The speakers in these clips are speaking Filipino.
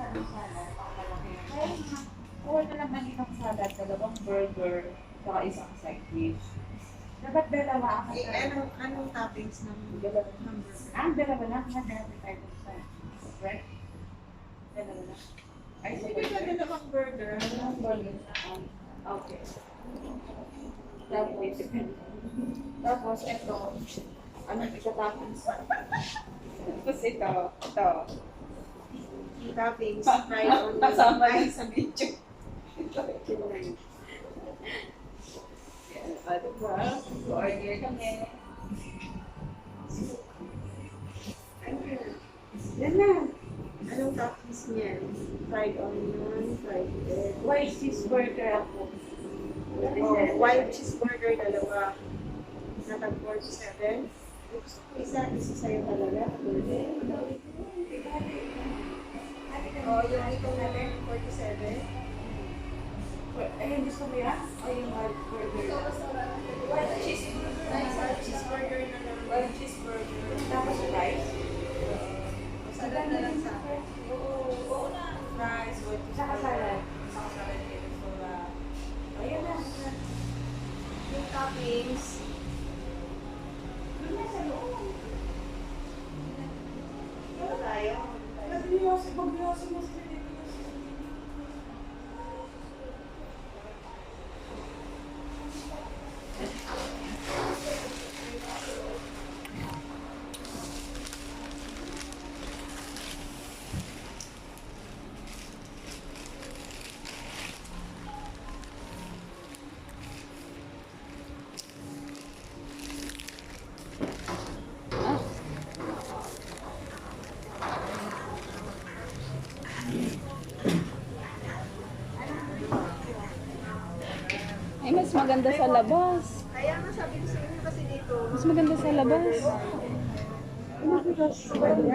ano salad, pang malaki. Kaya order na naman itong salad, dalawang burger, saka isang side dish. Dapat dalawa ang Anong toppings ng dalawa. hamburger? Dalawa lang. Magdalawa tayo sa right? Dalawa lang. Ay, Sige ka dalawang burger. dalawang burger. Okay. Tapos, tapos ito, ano ito toppings? Tapos ito. Toppings, fried onion. Kasama rin sa video. Ito. Ano ba? Order kami. Yan na. Anong toppings niyan? Fried onion, fried egg. White cheeseburger ako. White cheeseburger, dalawa. Natag 47. Isa sa'yo talaga. Yung ito natin, 47. Ayun, gusto mo yan? O yung white burger? White cheeseburger. White cheeseburger na lang. White cheeseburger. Tapos rice? Salad na lang sa akin. Oo na. Rice, white cheeseburger. Saka salad. Saka salad dito. So, ayun na. Yung toppings. Doon na sa loob. Ano tayo? Magbiyosin mo sila dito. Ay, mas maganda sa labas. Kaya nga sabi ko sa inyo kasi dito. Mas maganda sa labas.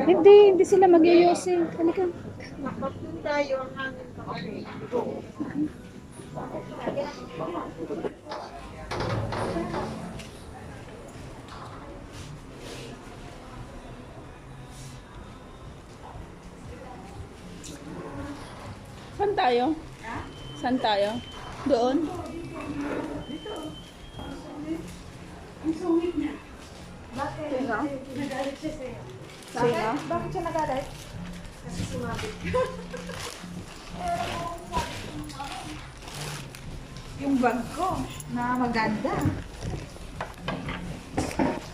Hindi sila mag-yoyosi. Halika. Doon tayo ang hangin pa kasi. Saan tayo? Saan tayo? Doon? Ang sungit niya. Bakit? Sino? Nagalit siya sa'yo. Sino? Bakit siya nagalit? Kasi sumabit. Yung bag ko na maganda.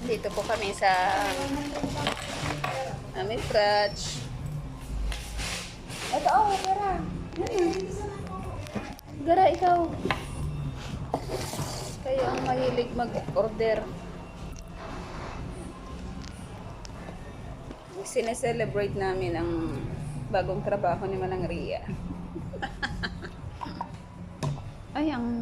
Dito po kami sa Ami Crutch. Ito, Gara. Gara, ikaw. Kayo ang mahilig mag-order. Sineselebrate namin ang bagong trabaho ni Manang Ria. Ay, ang